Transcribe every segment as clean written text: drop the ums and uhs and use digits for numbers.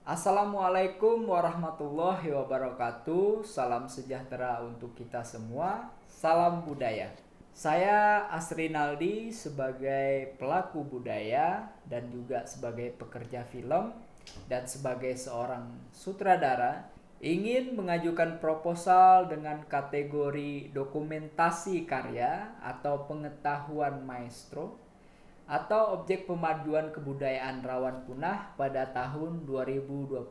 Assalamualaikum warahmatullahi wabarakatuh. Salam sejahtera untuk kita semua. Salam budaya. Saya Asri Naldi sebagai pelaku budaya dan juga sebagai pekerja film dan sebagai seorang sutradara ingin mengajukan proposal dengan kategori dokumentasi karya atau pengetahuan maestro atau objek pemajuan kebudayaan rawan punah pada tahun 2026.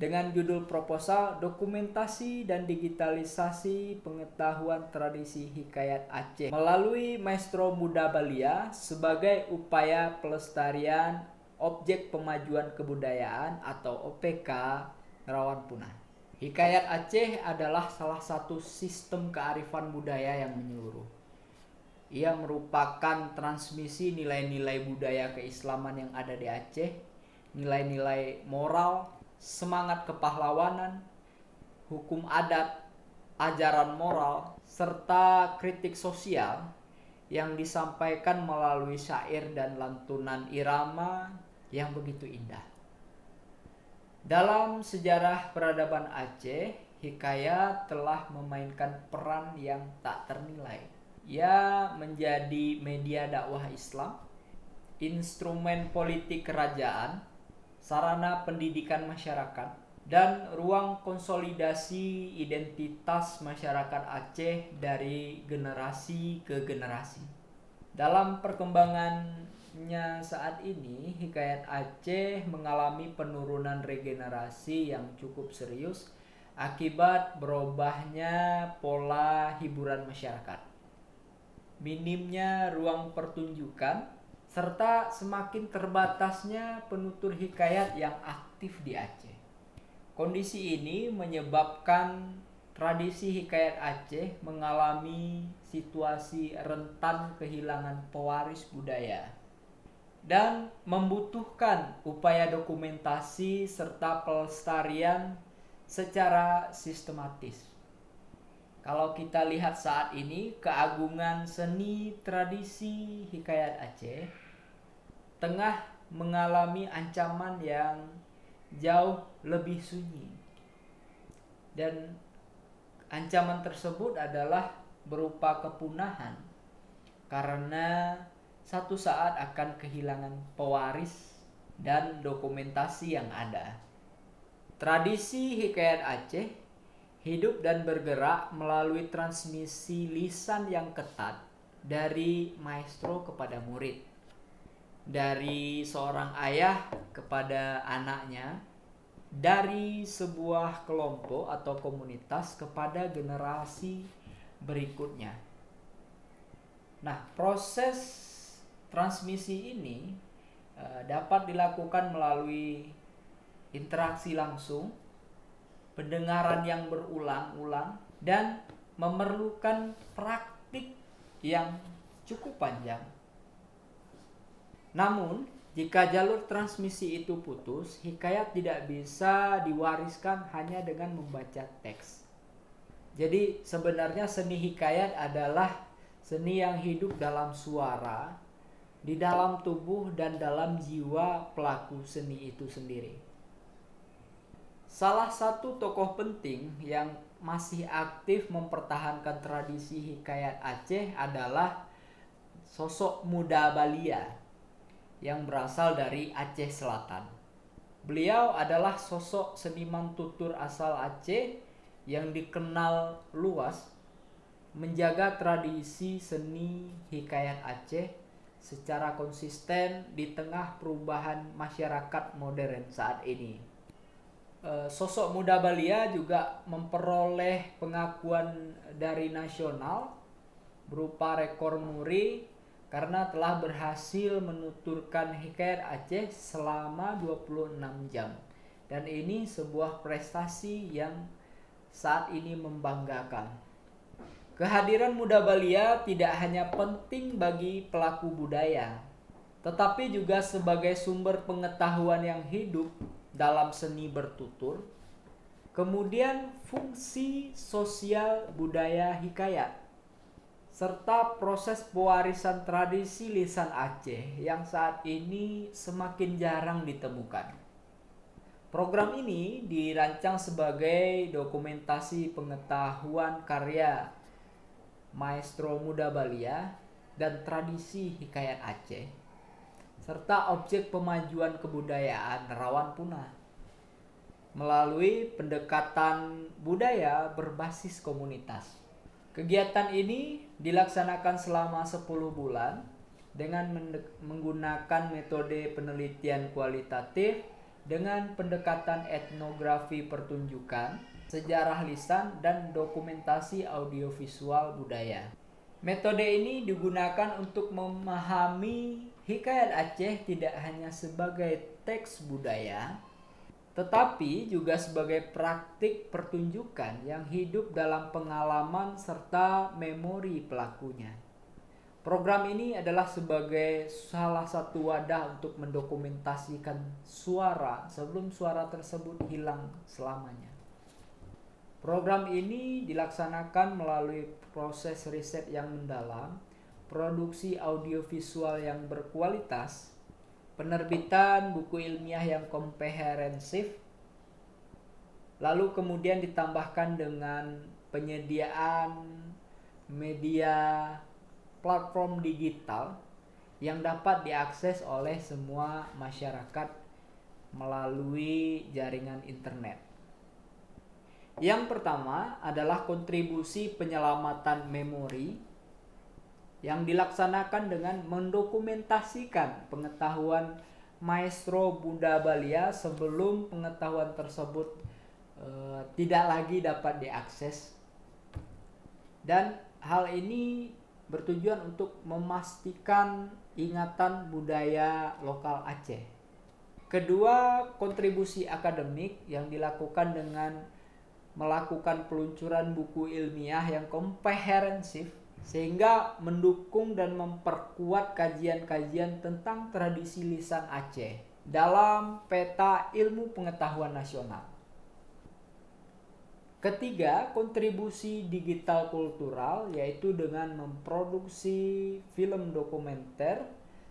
Dengan judul proposal Dokumentasi dan Digitalisasi Pengetahuan Tradisi Hikayat Aceh melalui Maestro Muda Balia sebagai upaya pelestarian objek pemajuan kebudayaan atau OPK rawan punah. Hikayat Aceh adalah salah satu sistem kearifan budaya yang menyeluruh. Ia merupakan transmisi nilai-nilai budaya keislaman yang ada di Aceh, nilai-nilai moral, semangat kepahlawanan, hukum adat, ajaran moral, serta kritik sosial yang disampaikan melalui syair dan lantunan irama yang begitu indah. Dalam sejarah peradaban Aceh, hikayat telah memainkan peran yang tak ternilai. Ia menjadi media dakwah Islam, instrumen politik kerajaan, sarana pendidikan masyarakat, dan ruang konsolidasi identitas masyarakat Aceh dari generasi ke generasi. Dalam perkembangannya saat ini, Hikayat Aceh mengalami penurunan regenerasi yang cukup serius akibat berubahnya pola hiburan masyarakat, minimnya ruang pertunjukan, serta semakin terbatasnya penutur hikayat yang aktif di Aceh. Kondisi ini menyebabkan tradisi hikayat Aceh mengalami situasi rentan kehilangan pewaris budaya dan membutuhkan upaya dokumentasi serta pelestarian secara sistematis. Kalau kita lihat saat ini, keagungan seni tradisi hikayat Aceh tengah mengalami ancaman yang jauh lebih sunyi. Dan ancaman tersebut adalah berupa kepunahan karena satu saat akan kehilangan pewaris dan dokumentasi yang ada. Tradisi hikayat Aceh hidup dan bergerak melalui transmisi lisan yang ketat dari maestro kepada murid, dari seorang ayah kepada anaknya, dari sebuah kelompok atau komunitas kepada generasi berikutnya. Nah, proses transmisi ini dapat dilakukan melalui interaksi langsung, pendengaran yang berulang-ulang, dan memerlukan praktik yang cukup panjang. Namun, jika jalur transmisi itu putus, hikayat tidak bisa diwariskan hanya dengan membaca teks. Jadi sebenarnya seni hikayat adalah seni yang hidup dalam suara, di dalam tubuh dan dalam jiwa pelaku seni itu sendiri. Salah satu tokoh penting yang masih aktif mempertahankan tradisi hikayat Aceh adalah sosok Muda Balia yang berasal dari Aceh Selatan. Beliau adalah sosok seniman tutur asal Aceh yang dikenal luas menjaga tradisi seni hikayat Aceh secara konsisten di tengah perubahan masyarakat modern saat ini. Sosok Muda Balia juga memperoleh pengakuan dari nasional berupa rekor muri karena telah berhasil menuturkan hikayat Aceh selama 26 jam. Dan ini sebuah prestasi yang saat ini membanggakan. Kehadiran Muda Balia tidak hanya penting bagi pelaku budaya, tetapi juga sebagai sumber pengetahuan yang hidup dalam seni bertutur, kemudian fungsi sosial budaya hikayat, serta proses pewarisan tradisi lisan Aceh yang saat ini semakin jarang ditemukan. Program ini dirancang sebagai dokumentasi pengetahuan karya maestro muda Balia dan tradisi hikayat Aceh, serta objek pemajuan kebudayaan rawan punah melalui pendekatan budaya berbasis komunitas. Kegiatan ini dilaksanakan selama 10 bulan dengan menggunakan metode penelitian kualitatif dengan pendekatan etnografi pertunjukan, sejarah lisan, dan dokumentasi audiovisual budaya. Metode ini digunakan untuk memahami hikayat Aceh tidak hanya sebagai teks budaya, tetapi juga sebagai praktik pertunjukan yang hidup dalam pengalaman serta memori pelakunya. Program ini adalah sebagai salah satu wadah untuk mendokumentasikan suara sebelum suara tersebut hilang selamanya. Program ini dilaksanakan melalui proses riset yang mendalam, produksi audiovisual yang berkualitas, penerbitan buku ilmiah yang komprehensif, lalu kemudian ditambahkan dengan penyediaan media platform digital yang dapat diakses oleh semua masyarakat melalui jaringan internet. Yang pertama adalah kontribusi penyelamatan memori yang dilaksanakan dengan mendokumentasikan pengetahuan maestro Buddha Balia sebelum pengetahuan tersebut tidak lagi dapat diakses, dan hal ini bertujuan untuk memastikan ingatan budaya lokal Aceh. Kedua, kontribusi akademik yang dilakukan dengan melakukan peluncuran buku ilmiah yang komprehensif sehingga mendukung dan memperkuat kajian-kajian tentang tradisi lisan Aceh dalam peta ilmu pengetahuan nasional. Ketiga, kontribusi digital kultural, yaitu dengan memproduksi film dokumenter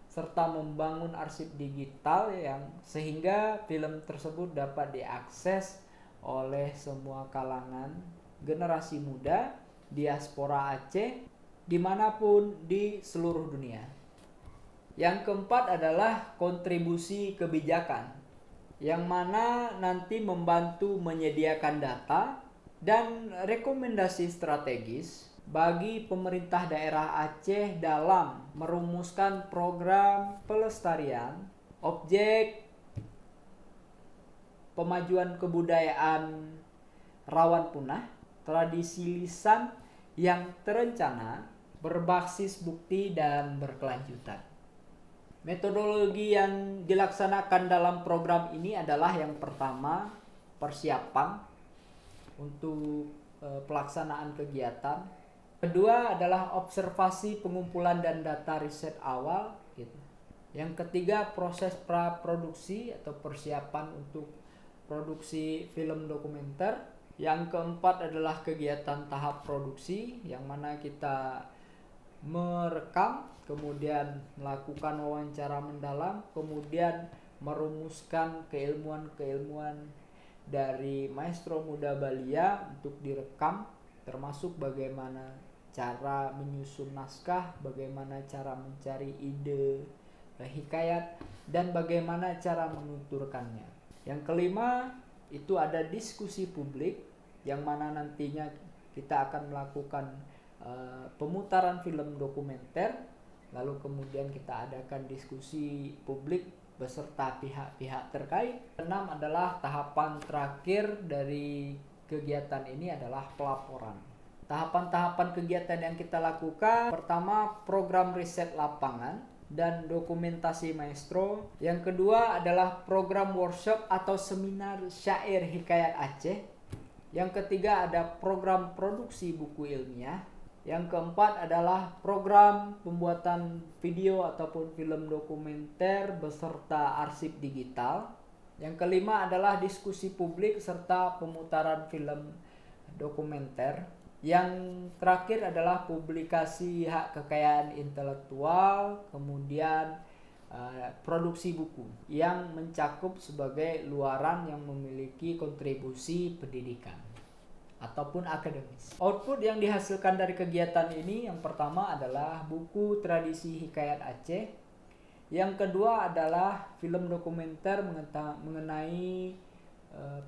serta membangun arsip digital yang sehingga film tersebut dapat diakses oleh semua kalangan generasi muda diaspora Aceh dimanapun di seluruh dunia. Yang keempat adalah kontribusi kebijakan, yang mana nanti membantu menyediakan data dan rekomendasi strategis bagi pemerintah daerah Aceh dalam merumuskan program pelestarian objek pemajuan kebudayaan rawan punah, tradisi lisan yang terencana, berbasis bukti dan berkelanjutan. Metodologi yang dilaksanakan dalam program ini adalah yang pertama, persiapan untuk pelaksanaan kegiatan. Kedua adalah observasi, pengumpulan dan data riset awal gitu. Yang ketiga, proses praproduksi atau persiapan untuk produksi film dokumenter. Yang keempat adalah kegiatan tahap produksi, yang mana kita merekam, kemudian melakukan wawancara mendalam, kemudian merumuskan keilmuan-keilmuan dari maestro muda Balia untuk direkam, termasuk bagaimana cara menyusun naskah, bagaimana cara mencari ide hikayat, dan bagaimana cara menuturkannya. Yang kelima itu ada diskusi publik, yang mana nantinya kita akan melakukan pemutaran film dokumenter, lalu kemudian kita adakan diskusi publik beserta pihak-pihak terkait. 6 adalah tahapan terakhir dari kegiatan ini adalah pelaporan. Tahapan-tahapan kegiatan yang kita lakukan, pertama program riset lapangan dan dokumentasi maestro. Yang kedua adalah program workshop atau seminar syair hikayat Aceh. Yang ketiga ada program produksi buku ilmiah. Yang keempat adalah program pembuatan video ataupun film dokumenter beserta arsip digital. Yang kelima adalah diskusi publik serta pemutaran film dokumenter. Yang terakhir adalah publikasi hak kekayaan intelektual, kemudian produksi buku yang mencakup sebagai luaran yang memiliki kontribusi pendidikan ataupun akademis. Output yang dihasilkan dari kegiatan ini yang pertama adalah buku Tradisi Hikayat Aceh. Yang kedua adalah film dokumenter mengenai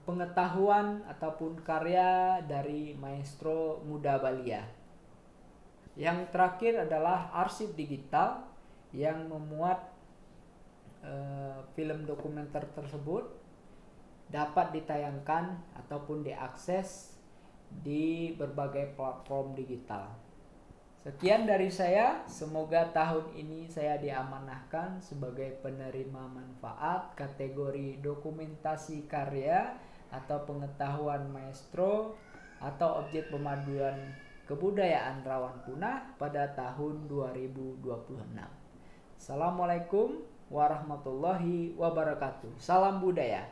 pengetahuan ataupun karya dari maestro muda Balia. Yang terakhir adalah arsip digital yang memuat film dokumenter tersebut dapat ditayangkan ataupun diakses di berbagai platform digital. Sekian dari saya, semoga tahun ini saya diamanahkan sebagai penerima manfaat kategori dokumentasi karya atau pengetahuan maestro atau objek pemaduan kebudayaan rawan punah pada tahun 2026. Assalamualaikum warahmatullahi wabarakatuh. Salam budaya.